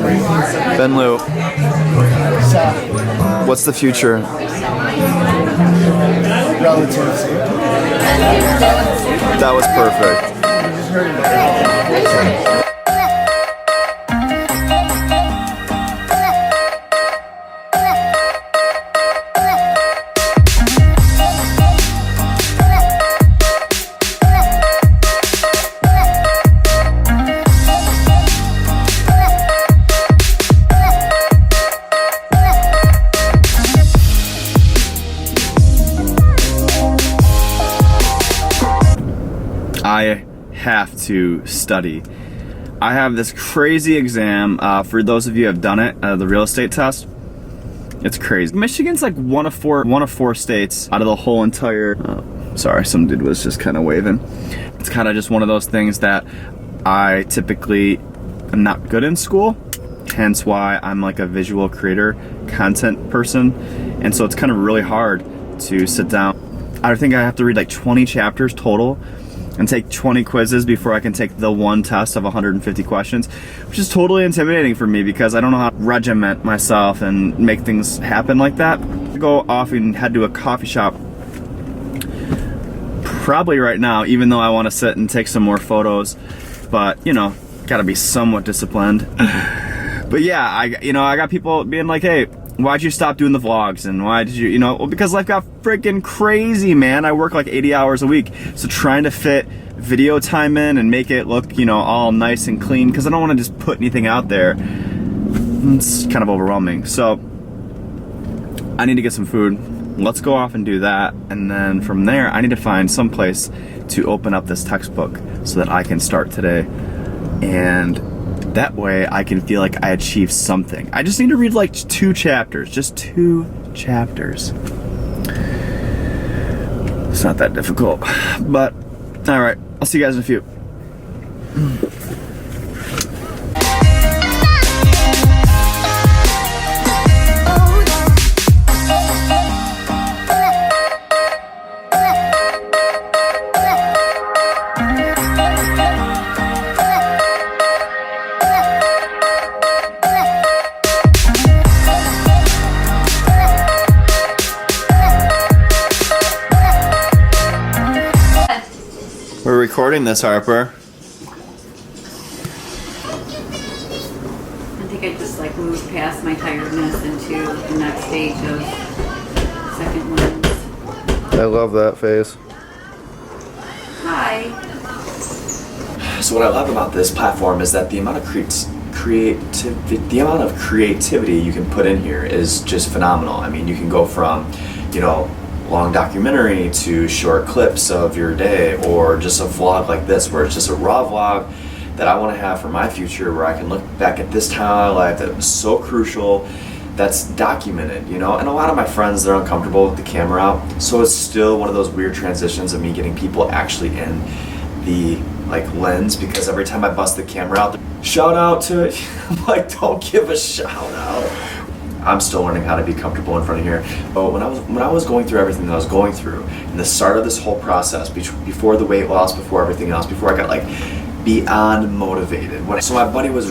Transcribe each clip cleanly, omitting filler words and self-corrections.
Ben Lou, what's the future? Relativity. That was perfect. I have to study. I have this crazy exam. For those of you who have done it, the real estate test, it's crazy. Michigan's like one of four states out of the whole entire. Sorry, some dude was just kind of waving. It's kind of just one of those things that I typically am not good in school. Hence why I'm like a visual creator, content person, and so it's kind of really hard to sit down. I think I have to read like 20 chapters total and take 20 quizzes before I can take the one test of 150 questions, which is totally intimidating for me because I don't know how to regiment myself and make things happen like that. I go off and head to a coffee shop probably right now, even though I want to sit and take some more photos, but you know, gotta be somewhat disciplined. But yeah, I got people being like, hey, why'd you stop doing the vlogs? And why did you, well, because life got freaking crazy, man. I work like 80 hours a week. So trying to fit video time in and make it look, all nice and clean, because I don't want to just put anything out there. It's kind of overwhelming. So I need to get some food. Let's go off and do that. And then from there, I need to find some place to open up this textbook so that I can start today. And that way I can feel like I achieved something. I just need to read like 2 chapters, just 2 chapters. It's not that difficult, but all right, I'll see you guys in a few. We're recording this, Harper. I think I just like moved past my tiredness into the next stage of second lens. I love that face. Hi. So what I love about this platform is that the amount of creativity you can put in here is just phenomenal. I mean, you can go from, long documentary to short clips of your day, or just a vlog like this where it's just a raw vlog that I want to have for my future, where I can look back at this time in my life that was so crucial, that's documented, and a lot of my friends, they're uncomfortable with the camera out, so it's still one of those weird transitions of me getting people actually in the lens, because every time I bust the camera out, shout out to it. I'm like, don't give a shout out. I'm still learning how to be comfortable in front of here. But when I was going through everything that I was going through, in the start of this whole process, before the weight loss, before everything else, before I got beyond motivated. So my buddy was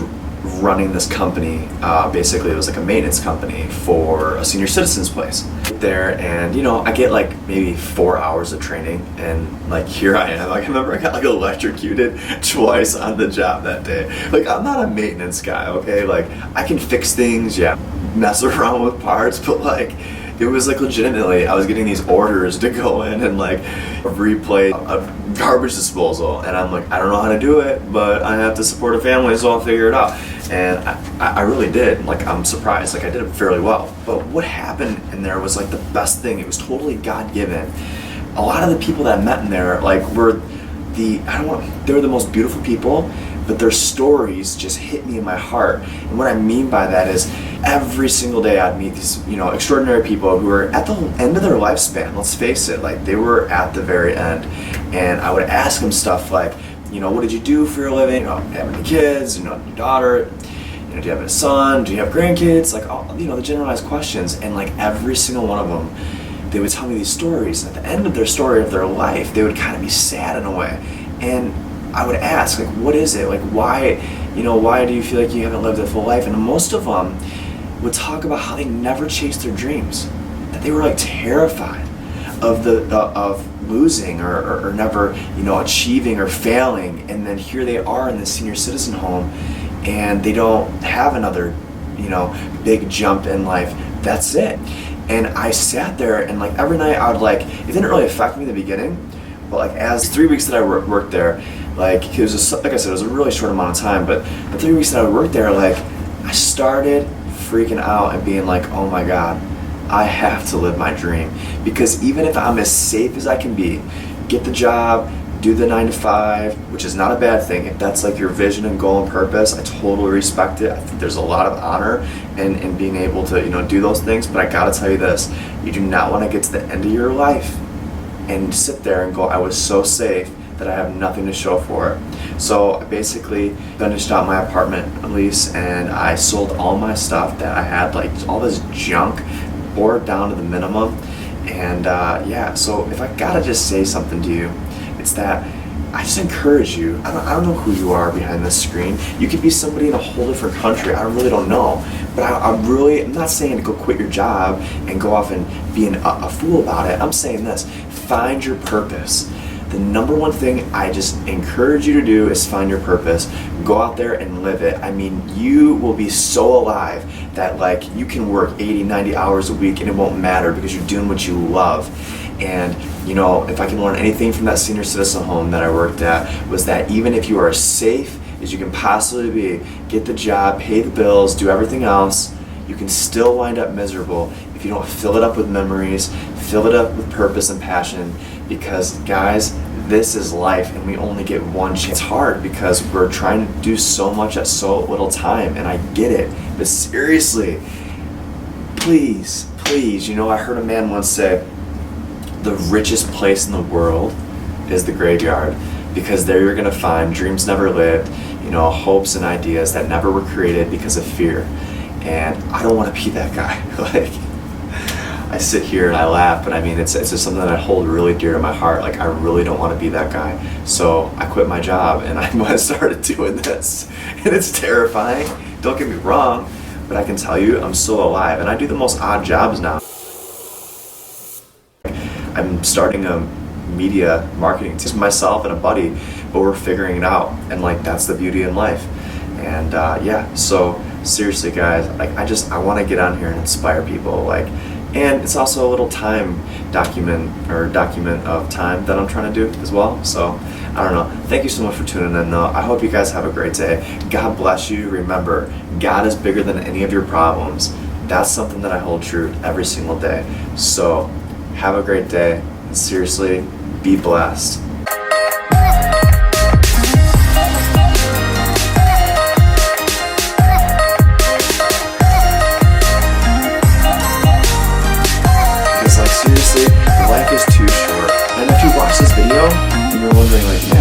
running this company. Basically, it was like a maintenance company for a senior citizens place there, and I get maybe 4 hours of training, and here I am. I remember I got electrocuted twice on the job that day. I'm not a maintenance guy, okay? I can fix things, yeah, mess around with parts, but it was legitimately, I was getting these orders to go in and replay a garbage disposal, and I'm I don't know how to do it, but I have to support a family, so I'll figure it out. And I really did. I'm surprised. I did it fairly well. But what happened in there was the best thing. It was totally God-given. A lot of the people that I met in there were they were the most beautiful people, but their stories just hit me in my heart. And what I mean by that is every single day I'd meet these, extraordinary people who were at the end of their lifespan. Let's face it, they were at the very end. And I would ask them stuff what did you do for your living? Do you have any kids? Your daughter? Do you have a son? Do you have grandkids? All, the generalized questions. And every single one of them, they would tell me these stories. At the end of their story of their life, they would kind of be sad in a way. And I would ask, what is it? Why, you know, why do you feel like you haven't lived a full life? And most of them would talk about how they never chased their dreams, that they were like terrified of losing or never, you know, achieving or failing. And then here they are in the senior citizen home, and they don't have another, you know, big jump in life. That's it. And I sat there, and like every night I would like, it didn't really affect me in the beginning, but like as 3 weeks that I worked there, like it was just, like I said, it was a really short amount of time, but the 3 weeks that I worked there, like I started freaking out and being like, oh my God, I have to live my dream. Because even if I'm as safe as I can be, get the job, do the 9 to 5, which is not a bad thing. If that's like your vision and goal and purpose, I totally respect it. I think there's a lot of honor in being able to, you know, do those things. But I gotta tell you this, you do not want to get to the end of your life and sit there and go, I was so safe that I have nothing to show for it. So I basically finished out my apartment lease, and I sold all my stuff that I had, like all this junk, bore it down to the minimum. And yeah, so if I gotta just say something to you, it's that I just encourage you. I don't know who you are behind this screen. You could be somebody in a whole different country. I really don't know. But I'm not saying to go quit your job and go off and be a fool about it. I'm saying this, find your purpose. The number one thing I just encourage you to do is find your purpose. Go out there and live it. I mean, you will be so alive that like you can work 80, 90 hours a week and it won't matter because you're doing what you love. And you know, if I can learn anything from that senior citizen home that I worked at, was that even if you are as safe as you can possibly be, get the job, pay the bills, do everything else, you can still wind up miserable if you don't fill it up with memories, fill it up with purpose and passion. Because guys, this is life and we only get one chance. It's hard because we're trying to do so much at so little time, and I get it, but seriously, please, you know, I heard a man once say, the richest place in the world is the graveyard, because there you're gonna find dreams never lived, you know, hopes and ideas that never were created because of fear. And I don't want to be that guy. Like, I sit here and I laugh, but I mean, it's just something that I hold really dear to my heart. Like, I really don't want to be that guy. So I quit my job and I started doing this, and it's terrifying. Don't get me wrong, but I can tell you, I'm still alive, and I do the most odd jobs now. I'm starting a media marketing team, myself and a buddy, but we're figuring it out, and like that's the beauty in life. And yeah, so seriously, guys, like I want to get on here and inspire people, like, and it's also a little time document of time that I'm trying to do as well. So I don't know. Thank you so much for tuning in, though. I hope you guys have a great day. God bless you. Remember, God is bigger than any of your problems. That's something that I hold true every single day. So have a great day, and seriously, be blessed. Because like seriously, life is too short. And if you watch this video and you're wondering like,